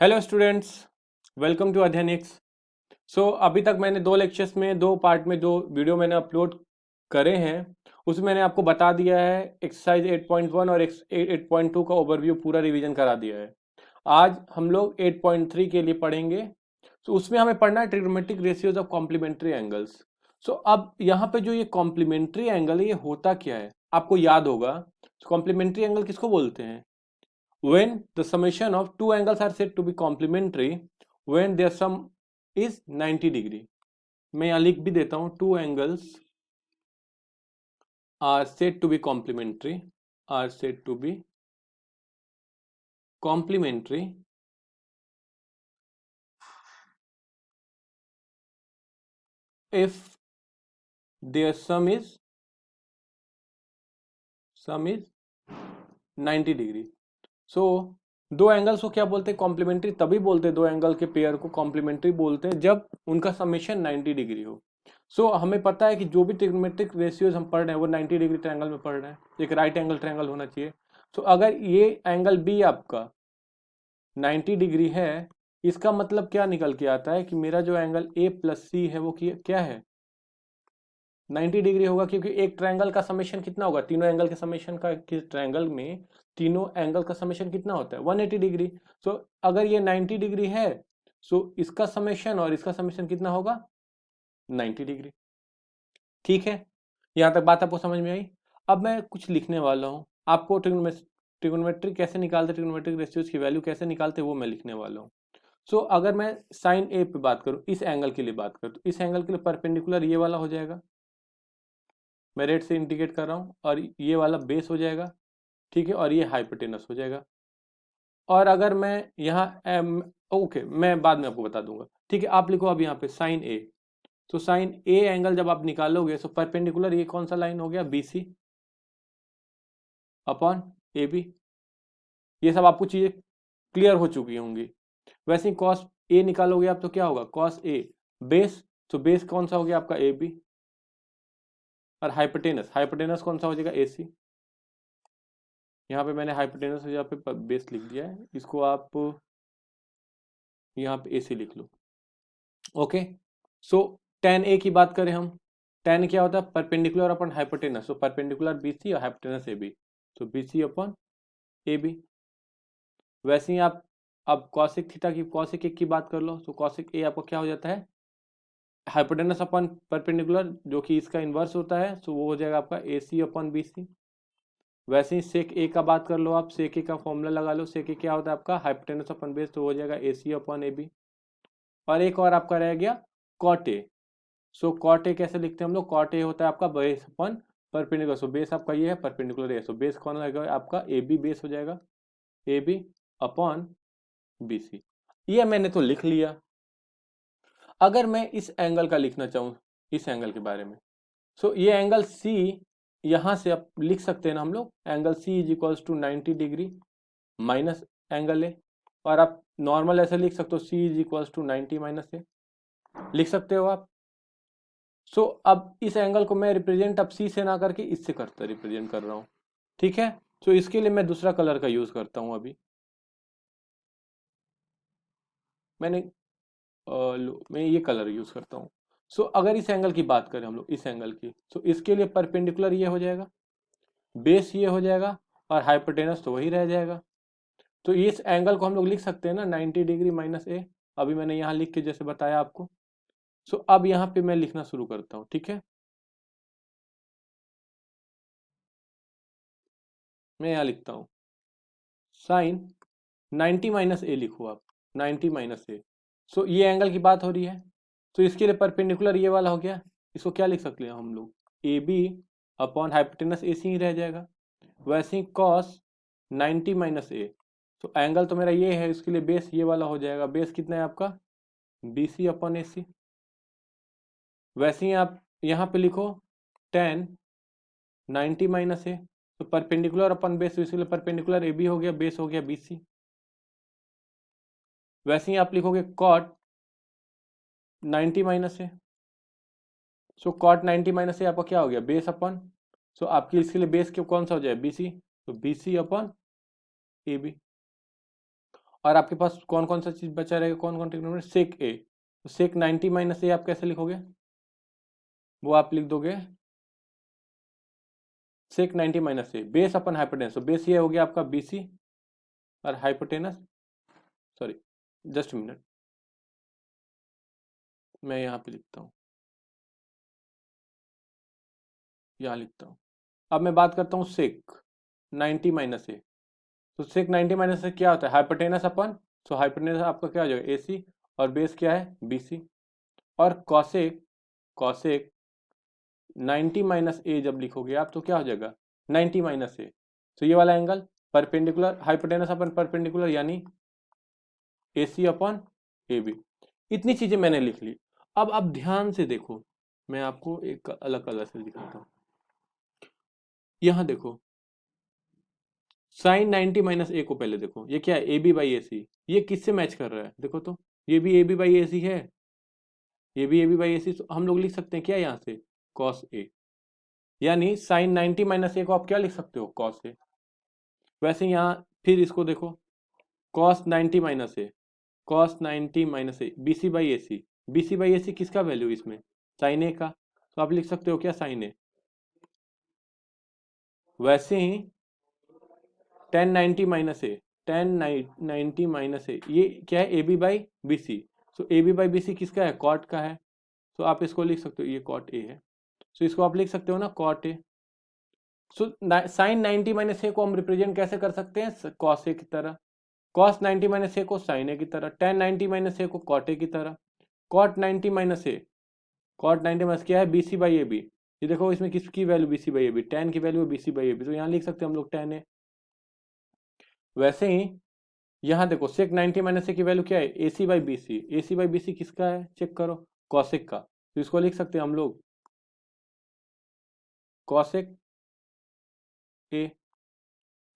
Hello students, welcome to Adhyayanix. अभी तक मैंने दो लेक्चर्स में दो पार्ट में जो वीडियो मैंने अपलोड करे हैं उसमें मैंने आपको बता दिया है एक्सरसाइज 8.1 और 8.2 का ओवरव्यू पूरा रिवीजन करा दिया है। आज हम लोग 8.3 के लिए पढ़ेंगे। उसमें हमें पढ़ना है trigonometric ratios of complementary angles. अब यहाँ पे जो ये कॉम्प्लीमेंट्री एंगल है ये होता क्या है आपको याद होगा। कॉम्प्लीमेंट्री एंगल किसको बोलते हैं? When the summation of two angles are said to be complementary when their sum is 90 degree। मैं यहाँ लिख भी देता हूँ, two angles are said to be complementary if their sum is 90 degree. दो एंगल्स को क्या बोलते हैं? कॉम्प्लीमेंट्री तभी बोलते हैं, दो एंगल के पेयर को कॉम्प्लीमेंट्री बोलते हैं जब उनका समेशन 90 डिग्री हो। हमें पता है कि जो भी ट्रिग्नोमेट्रिक रेशियोज हम पढ़ रहे हैं वो 90 डिग्री ट्रायंगल में पढ़ रहे हैं, एक राइट एंगल ट्रायंगल होना चाहिए। अगर ये एंगल बी आपका 90 डिग्री है, इसका मतलब क्या निकल के आता है कि मेरा जो एंगल ए प्लस सी है वो क्या है? 90 डिग्री होगा, क्योंकि एक ट्रायंगल का समेशन कितना होगा? तीनों एंगल के समेशन का, ट्रायंगल में तीनों एंगल का समेशन कितना होता है? 180 डिग्री। अगर ये 90 डिग्री है इसका समेशन और इसका समेशन कितना होगा? 90 डिग्री। ठीक है, यहां तक बात आपको समझ में आई। अब मैं कुछ लिखने वाला हूं आपको, ट्रिग्नोमेट्रिक कैसे निकालते, ट्रिग्नोमेट्रिक रेशियोज की वैल्यू कैसे निकालते वो मैं लिखने वाला हूं। अगर मैं साइन ए पे बात करूं, इस एंगल के लिए बात करूं, तो इस एंगल के लिए परपेंडिकुलर ये वाला हो जाएगा, मैं रेड से इंडिकेट कर रहा हूं, और ये वाला बेस हो जाएगा। ठीक है, और ये हाइपोटेनस हो जाएगा। और अगर मैं यहाँ ओके, मैं बाद में आपको बता दूंगा। ठीक है, आप लिखो अब यहाँ पे sine A. Sine A angle जब आप निकालोगे परपेंडिकुलर ये कौन सा लाइन हो गया? B C upon A B. ये सब आपको चीजें क्लियर हो चुकी होंगी। वैसे ही कॉस ए निकालोगे आप तो क्या होगा? कॉस ए बेस, तो बेस कौन सा हो गया आपका? A B. और हाइपोटेनस, हाइपोटेनस कौन सा हो जाएगा? ए सी। यहाँ पे मैंने हाइपोटेनस यहाँ पे बेस लिख दिया है, इसको आप यहाँ पे ए सी लिख लो। ओके, tan ए की बात करें हम, tan क्या होता है? Perpendicular upon hypotenuse. Perpendicular B C और हाइपोटेनस ए बी, तो B C upon A B. वैसे ही आप अब कॉसिक थीटा की, कॉसिक एक की बात कर लो, कॉसिक ए आपको क्या हो जाता है? हाइपोटेनस अपॉन परपेंडिकुलर, जो कि इसका इनवर्स होता है, वो हो जाएगा आपका ए सी अपॉन बी सी। वैसे ही सेक ए का बात कर लो आप, सेक ए का फॉर्मूला लगा लो, सेक ए क्या होता है आपका? हाइपोटेनस अपॉन बेस, तो हो जाएगा ए सी अपॉन ए बी। और एक और आपका रह गया कॉट ए। कॉट ए कैसे लिखते हैं हम लोग? कॉट ए होता है आपका बेस अपॉन परपेंडिकुलर। बेस आपका ये है, परपेंडिकुलर ए, बेस कौन लगेगा आपका? ए बी बेस हो जाएगा, A B upon B C. ये मैंने तो लिख लिया। अगर मैं इस एंगल का लिखना चाहूं, इस एंगल के बारे में, ये एंगल सी, यहां से आप लिख सकते हैं ना हम लोग, angle C is equals to 90 degree minus angle A. और आप नॉर्मल ऐसे लिख सकते हो, C is equals to 90 minus A, लिख सकते हो आप। अब इस एंगल को मैं रिप्रेजेंट अब सी से ना करके इससे करता रिप्रेजेंट कर रहा हूं। ठीक है, इसके लिए मैं दूसरा कलर का यूज करता हूं। अभी मैं ये कलर यूज करता हूँ। अगर इस एंगल की बात करें हम लोग, इस एंगल की, इसके लिए परपेंडिकुलर ये हो जाएगा, बेस ये हो जाएगा, और हाइपोटेनस तो वही रह जाएगा। इस एंगल को हम लोग लिख सकते हैं ना 90 डिग्री माइनस ए। अभी मैंने यहाँ लिख के जैसे बताया आपको। अब यहाँ पे मैं लिखना शुरू करता हूँ। ठीक है, मैं यहाँ लिखता हूँ साइन 90 माइनस ए, लिखो आप 90 माइनस ए। ये एंगल की बात हो रही है, इसके लिए परपेंडिकुलर ये वाला हो गया, इसको क्या लिख सकते हैं हम लोग? A B upon hypotenuse A C ही रह जाएगा। वैसे ही कॉस 90 माइनस ए, एंगल तो मेरा ये है, इसके लिए बेस ये वाला हो जाएगा, बेस कितना है आपका? बी सी अपॉन ए सी। वैसे ही आप यहाँ पे लिखो tan 90 माइनस ए, परपेंडिकुलर अपन बेस, इसलिए परपेंडिकुलर ए बी हो गया, बेस हो गया बी सी। वैसे ही आप लिखोगे cot 90 माइनस ए, cot 90 माइनस ए आपका क्या हो गया? बेस अपन, आपकी इसके लिए बेस क्यों कौन सा हो जाए? बी सी, तो B C upon A B. और आपके पास कौन कौन सा चीज बचा रहेगा, कौन कौन ट्रिग्नोमेट्री, सेक ए, तो सेक 90 माइनस ए आप कैसे लिखोगे, वो आप लिख दोगे सेक 90 माइनस ए बेस अपन हाइपोटेनस, तो बेस ये हो गया आपका बीसी और हाइपोटेनस, सॉरी जस्ट मिनट मैं यहाँ पे लिखता हूँ, यहाँ लिखता हूँ। अब मैं बात करता हूँ सेक 90 माइनस ए, तो सेक 90 माइनस ए क्या होता है, हाइपोटेनस अपन, सो हाइपोटेनस आपका क्या हो जाएगा एसी, और बेस क्या है बीसी, और कॉसेक कॉसेक 90 माइनस ए जब लिखोगे आप तो क्या हो जाएगा 90 माइनस ए, तो ये वाला एंगल परपेंडिकुलर, हाइपोटेनस अपन परपेंडिकुलर यानी ए सी अपॉन ए बी। इतनी चीजें मैंने लिख ली। अब आप ध्यान से देखो, मैं आपको एक अलग कलर से दिखाता हूँ। यहां देखो साइन 90 माइनस ए को पहले देखो, ये क्या है ए बी बाई ए सी, ये किससे मैच कर रहा है देखो तो, ये भी ए बी बाई ए सी है, ये भी ए बी बाई ए सी, हम लोग लिख सकते हैं क्या यहाँ से कॉस ए, यानी साइन 90 माइनस ए को आप क्या लिख सकते हो कॉस ए। वैसे यहाँ फिर इसको देखो cos 90 minus A, cos 90 minus A, B C by A C, B C by A C किसका वैल्यू इसमें साइन ए का, तो आप लिख सकते हो क्या साइन ए। वैसे ही tan 90 minus A, tan 90 minus A, ये क्या है A B by B C, so A B by B C किसका है कॉट का है, तो आप इसको लिख सकते हो ये कॉट ए है, सो इसको आप लिख सकते हो ना cot A. So sine 90 minus A को हम रिप्रेजेंट कैसे कर सकते हैं कॉस ए की तरह, कॉस 90 माइनस ए को साइन ए की तरह, टेन 90 माइनस ए को कॉट ए की तरह, cot 90 minus A, cot 90 minus क्या है B C by A B, ये देखो इसमें किसकी value B C by A B, tan की value B C by A B, तो यहाँ लिख सकते हैं हम लोग टेन ए। वैसे ही यहाँ देखो सेक 90 माइनस ए की वैल्यू क्या है A C by B C, A C by B C किसका है चेक करो कॉसेक का, तो इसको लिख सकते हैं हम लोग कॉसेक ए,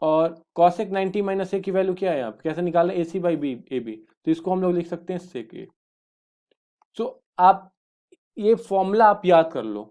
और कॉसेक 90 माइनस ए की वैल्यू क्या है आप कैसे निकालना ए C by B A B, तो इसको हम लोग लिख सकते हैं सेक ए। सो आप ये फॉर्मूला आप याद कर लो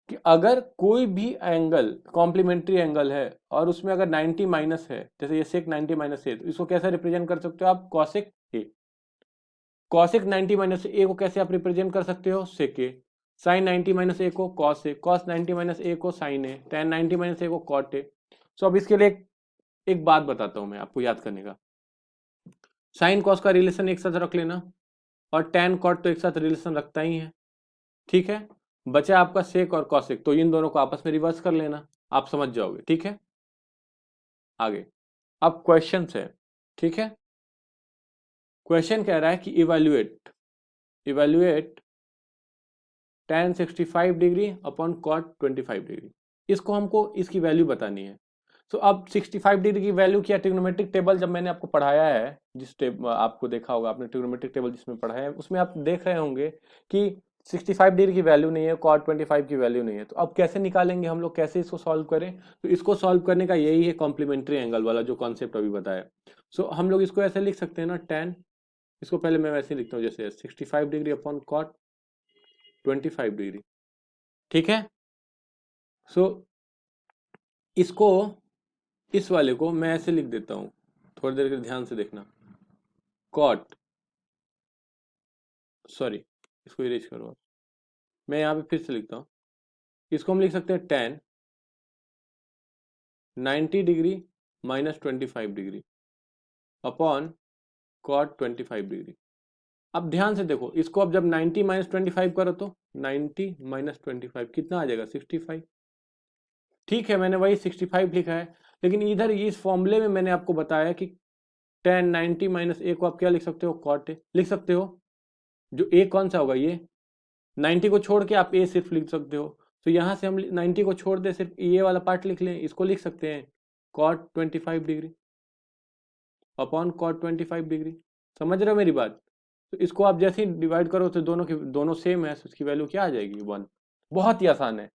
कि अगर कोई भी एंगल कॉम्प्लीमेंट्री एंगल है और उसमें अगर 90 माइनस है, जैसे ये सेक 90 माइनस है, तो इसको कैसे रिप्रेजेंट कर सकते हो आप cosec A, cosec 90 minus A को कैसे आप रिप्रेजेंट कर सकते हो सेक ए, साइन 90 माइनस ए को cos A, cos 90 minus A को sign A, tan 90 minus A को कॉट ए। सो अब इसके लिए एक बात बताता हूं मैं आपको याद करने का, साइन कॉस का रिलेशन एक साथ रख लेना और टेन कॉट तो एक साथ रिलेशन रखता ही है, ठीक है, बचा आपका सेक और कॉसेक, तो इन दोनों को आपस में रिवर्स कर लेना, आप समझ जाओगे, ठीक है। आगे अब क्वेश्चन है, ठीक है, क्वेश्चन कह रहा है कि evaluate evaluate tan 65 degree upon cot 25 degree, इसको हमको इसकी वैल्यू बतानी है। तो अब 65 डिग्री की वैल्यू क्या, ट्रिग्नोमेट्रिक टेबल जब मैंने आपको पढ़ाया है, जिस आपको देखा होगा आपने ट्रिग्नोमेट्रिक टेबल जिसमें पढ़ाया है, उसमें आप देख रहे होंगे कि 65 डिग्री की वैल्यू नहीं है, cot 25 की वैल्यू नहीं है, तो अब कैसे निकालेंगे हम लोग, कैसे इसको सॉल्व करें, तो इसको सॉल्व करने का यही है कॉम्प्लीमेंट्री एंगल वाला जो कॉन्सेप्ट अभी बताया। सो हम लोग इसको ऐसे लिख सकते हैं ना tan, इसको पहले मैं वैसे लिखता हूँ जैसे 65 डिग्री अपॉन cot 25 डिग्री, ठीक है। सो इसको इस वाले को मैं ऐसे लिख देता हूं, थोड़ी देर के ध्यान से देखना, कॉट, सॉरी इसको इरेज करो आप, मैं यहां पे फिर से लिखता हूं, इसको हम लिख सकते हैं tan 90 degree minus 25 degree upon cot 25 degree. अब ध्यान से देखो इसको, अब जब 90 माइनस 25 करो तो 90 माइनस 25 कितना आ जाएगा 65, ठीक है, मैंने वही 65 लिखा है, लेकिन इधर इस फॉर्मूले में मैंने आपको बताया कि टेन 90 माइनस ए को आप क्या लिख सकते हो कॉट ए लिख सकते हो, जो ए कौन सा होगा ये 90 को छोड़ के आप ए सिर्फ लिख सकते हो, तो यहां से हम 90 को छोड़ दे सिर्फ ये वाला पार्ट लिख लें, इसको लिख सकते हैं cot 25 degree upon cot 25 degree, समझ रहे हो मेरी बात। तो इसको आप जैसे ही डिवाइड करो तो दोनों सेम है, तो उसकी वैल्यू क्या आ जाएगी 1, बहुत ही आसान है,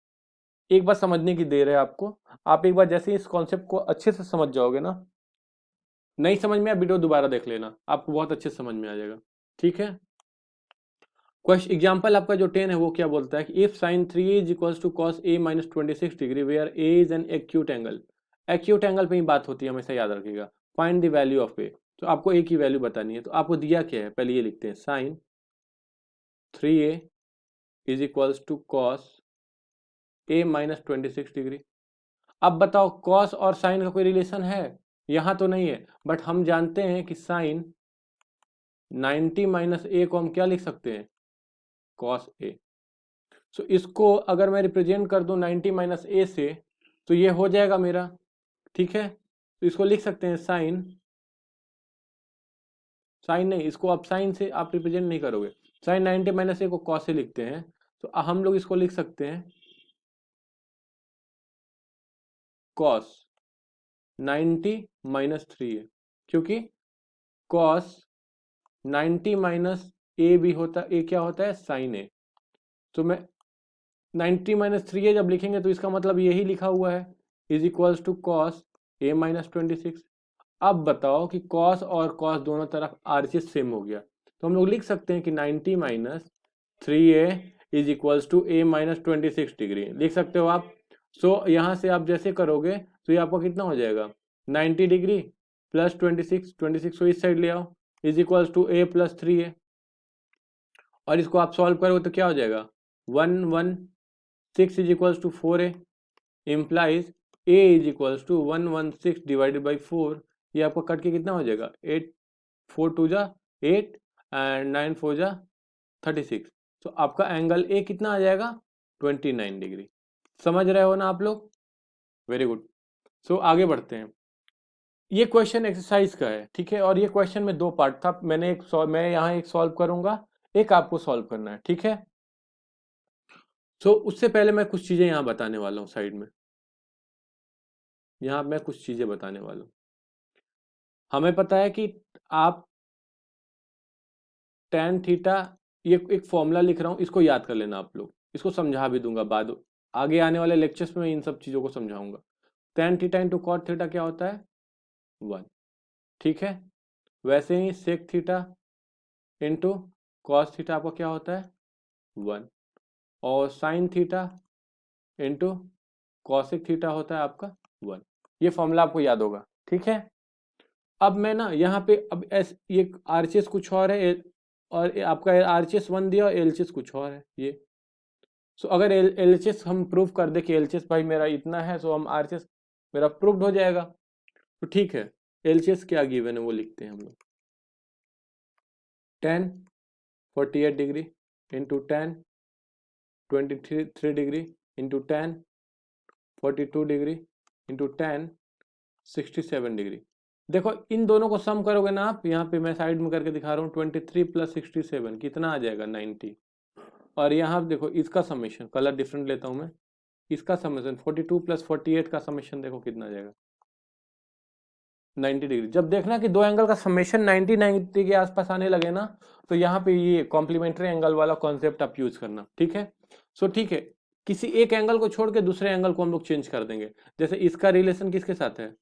एक बार समझने की देर है आपको, आप एक बार जैसे इस कॉन्सेप्ट को अच्छे से समझ जाओगे ना, नहीं समझ में आप वीडियो दोबारा देख लेना, आपको बहुत अच्छे से समझ में आ जाएगा, ठीक है। क्वेश्चन एग्जांपल आपका जो 10 है वो क्या बोलता है कि if sin 3 is equals to cos a minus 26 degree where a is an acute angle, acute angle पे ही बात होती है हमेशा याद रखिएगा, find the value of a, तो आपको ए की वैल्यू बतानी है, तो आपको दिया क्या है पहले ये लिखते हैं, sine 3a is equals to cos a minus 26 degree. अब बताओ कॉस और साइन का कोई रिलेशन है? यहाँ तो नहीं है, बट हम जानते हैं कि साइन 90 माइनस ए को हम क्या लिख सकते हैं, कॉस ए। सो इसको अगर मैं रिप्रेजेंट कर दूं 90 माइनस ए से, तो ये हो जाएगा मेरा, ठीक है। तो इसको लिख सकते हैं साइन, साइन नहीं, इसको आप साइन से आप रिप्रेजेंट नहीं करोगे, साइन 90 माइनस ए को कॉस से लिखते हैं, तो हम लोग इसको लिख सकते हैं कॉस 90 माइनस 3a, क्योंकि कॉस 90 माइनस ए भी होता, ए क्या होता है, साइन ए। तो मैं 90 माइनस 3a जब लिखेंगे तो इसका मतलब यही लिखा हुआ है, is equals to cos A minus 26। अब बताओ कि कॉस और कॉस दोनों तरफ आरएचएस सेम हो गया, तो हम लोग लिख सकते हैं कि 90 minus 3a is equals to A minus 26 degree, लिख सकते हो आप। सो यहाँ से आप जैसे करोगे तो ये आपका कितना हो जाएगा, 90 डिग्री प्लस 26 को इस साइड ले आओ, is equals to A plus 3a, और इसको आप सॉल्व करोगे तो क्या हो जाएगा, 116 is equals to 4a, implies a is equals to 116 divided by 4, ये आपको कट के कितना हो जाएगा, 8 4 2 जा 8 एंड 9 4 जा 36। तो आपका एंगल ए कितना आ जाएगा, 29 डिग्री। समझ रहे हो ना आप लोग, वेरी गुड। सो आगे बढ़ते हैं, ये क्वेश्चन एक्सरसाइज का है, ठीक है, और ये क्वेश्चन में दो पार्ट था, मैं यहाँ एक सॉल्व करूंगा, एक आपको सॉल्व करना है, ठीक है। सो उससे पहले मैं कुछ चीजें यहाँ बताने वाला हूँ साइड में, यहाँ मैं कुछ चीजें बताने वाला हूँ। हमें पता है कि आप tan थीटा, ये एक फॉर्मूला लिख रहा हूँ, इसको याद कर लेना आप लोग, इसको समझा भी दूंगा बाद, आगे आने वाले लेक्चर्स में इन सब चीजों को समझाऊंगा। tan theta into cot theta क्या होता है, 1, ठीक है। वैसे ही sec theta into cos theta आपका क्या होता है, 1, और sine theta into cosec theta होता है आपका 1। ये फॉर्मूला आपको याद होगा, ठीक है। अब मैं ना यहाँ पे अब ये आरचेस कुछ और है, और आपका आरचेस 1 दिया और एलचेस कुछ और है ये। सो अगर एलचेस हम प्रूव कर दे कि एलचेस भाई मेरा इतना है, सो हम आरचेस मेरा प्रूव्ड हो जाएगा, तो ठीक है। एलचेस क्या गिवन है वो लिखते हैं हम लोग, tan 48 degree into tan 23 degree into tan 42 degree into tan 67 degree. देखो इन दोनों को सम करोगे ना आप, यहाँ पे मैं साइड में करके दिखा रहा हूँ, 23 प्लस 67 कितना आ जाएगा, 90। और यहाँ देखो इसका समेशन, कलर डिफरेंट लेता हूँ मैं, इसका समेशन 42 प्लस 48 का समेशन देखो कितना आ जाएगा, 90 डिग्री। जब देखना कि दो एंगल का समेशन 90 के आसपास आने लगे ना, तो यहाँ पे ये कॉम्प्लीमेंट्री एंगल वाला कॉन्सेप्ट आप यूज करना, ठीक है। सो ठीक है, किसी एक एंगल को छोड़ के दूसरे एंगल को हम लोग चेंज कर देंगे। जैसे इसका रिलेशन किसके साथ है,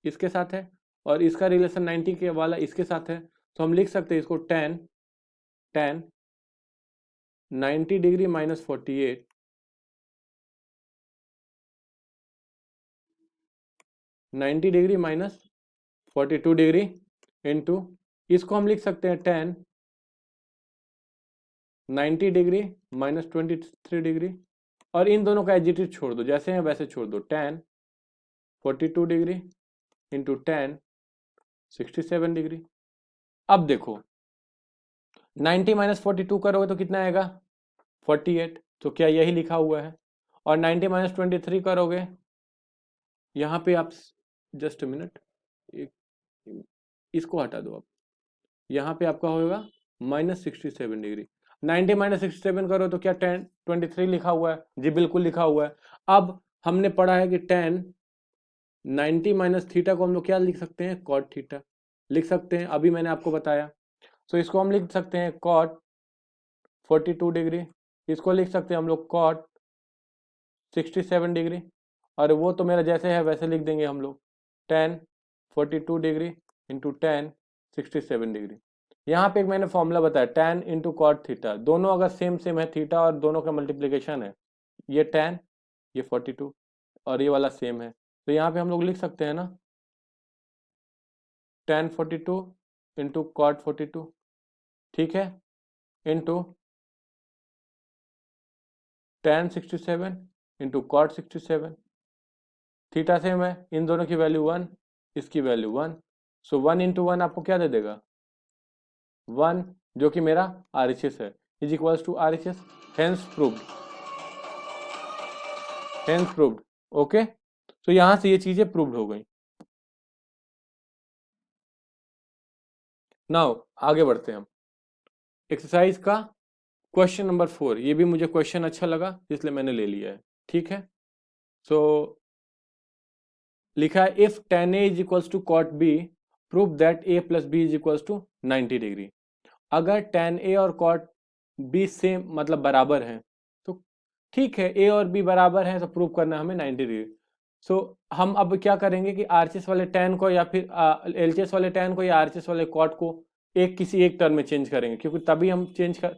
इसके साथ है, और इसका रिलेशन 90 के वाला इसके साथ है, तो हम लिख सकते हैं इसको tan 90 degree minus 48, 90 degree minus 42 degree into, इसको हम लिख सकते हैं tan 90 डिग्री माइनस 23 डिग्री, और इन दोनों का एडजेटिव छोड़ दो, जैसे हैं वैसे छोड़ दो, tan 42 degree into tan 67 degree. अब देखो 90 माइनस 42 करोगे तो कितना आएगा, 48, तो क्या यही लिखा हुआ है। और 90 माइनस 23 करोगे, यहाँ पे आप जस्ट मिनट, एक इसको हटा दो आप, यहाँ पे आपका होगा माइनस 67 डिग्री। 90 माइनस 67 करो तो क्या 23 लिखा हुआ है, जी बिल्कुल लिखा हुआ है। अब हमने पढ़ा है कि tan 90 माइनस थीटा को हम लोग क्या लिख सकते हैं, कॉट थीटा लिख सकते हैं, अभी मैंने आपको बताया। तो इसको हम लिख सकते हैं कॉट 42 डिग्री, इसको लिख सकते हैं हम लोग कॉट 67 डिग्री, और वो तो मेरा जैसे है वैसे लिख देंगे हम लोग, tan 42 degree into tan 67 degree. यहाँ पे एक मैंने फॉर्मूला बताया, tan इंटू कॉट थीटा, दोनों अगर सेम सेम है थीटा और दोनों का मल्टीप्लीकेशन है, ये tan ये 42 और ये वाला सेम है, तो यहाँ पे हम लोग लिख सकते हैं ना tan 42 इंटू cot 42, ठीक है, into tan 67 into cot 67। Theta same है, इन दोनों की वैल्यू 1, इसकी वैल्यू 1, सो 1 इंटू 1 आपको क्या दे देगा 1, जो कि मेरा RHS है, is equals to RHS, hence proved, hence proved. Okay, तो यहां से ये चीजें प्रूव्ड हो गई। नाउ आगे बढ़ते हैं हम एक्सरसाइज का क्वेश्चन नंबर 4। ये भी मुझे क्वेश्चन अच्छा लगा इसलिए मैंने ले लिया है, ठीक है। सो लिखा है if tan A is equals to cot B, prove that A plus B is equals to 90 degree. अगर tan A और cot B सेम मतलब बराबर हैं तो ठीक है, A और B बराबर हैं तो प्रूव करना है हमें 90 डिग्री। सो हम अब क्या करेंगे कि आरएचएस वाले tan को या फिर एलएचएस वाले tan को या आरएचएस वाले cot को किसी एक टर्म में चेंज करेंगे, क्योंकि तभी हम चेंज कर,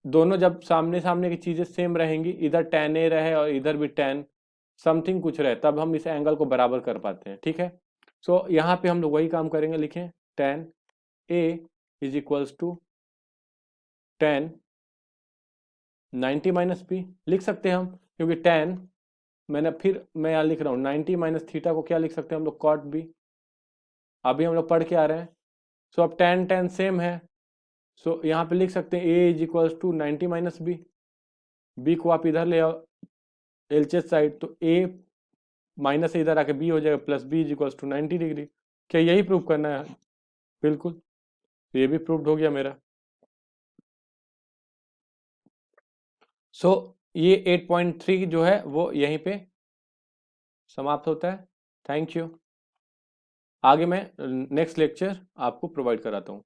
दोनों जब सामने सामने की चीजें सेम रहेंगी, इधर tan A रहे और इधर भी tan समथिंग कुछ रहे, तब हम इस एंगल को बराबर कर पाते हैं, ठीक है। सो यहाँ पे हम लोग वही काम करेंगे, लिखें tan A is equals to tan 90 minus B, लिख सकते हैं हम, क्योंकि tan, मैं यहाँ लिख रहा हूँ 90 माइनस थीटा को क्या लिख सकते हैं हम लोग cot b, अभी हम लोग पढ़ के आ रहे हैं। सो अब tan tan सेम है, सो यहाँ पे लिख सकते हैं a is equals to 90 minus B, b को आप इधर ले आओ एलएचएस साइड, तो a माइनस से इधर आके b हो जाएगा plus b is equals to 90 degree. क्या यही प्रूव करना है? बिल्कुल, तो ये भी प्रूव्ड हो गया मेरा। सो ये 8.3 जो है वो यहीं पे समाप्त होता है। Thank you. आगे मैं नेक्स्ट लेक्चर आपको प्रोवाइड कराता हूँ।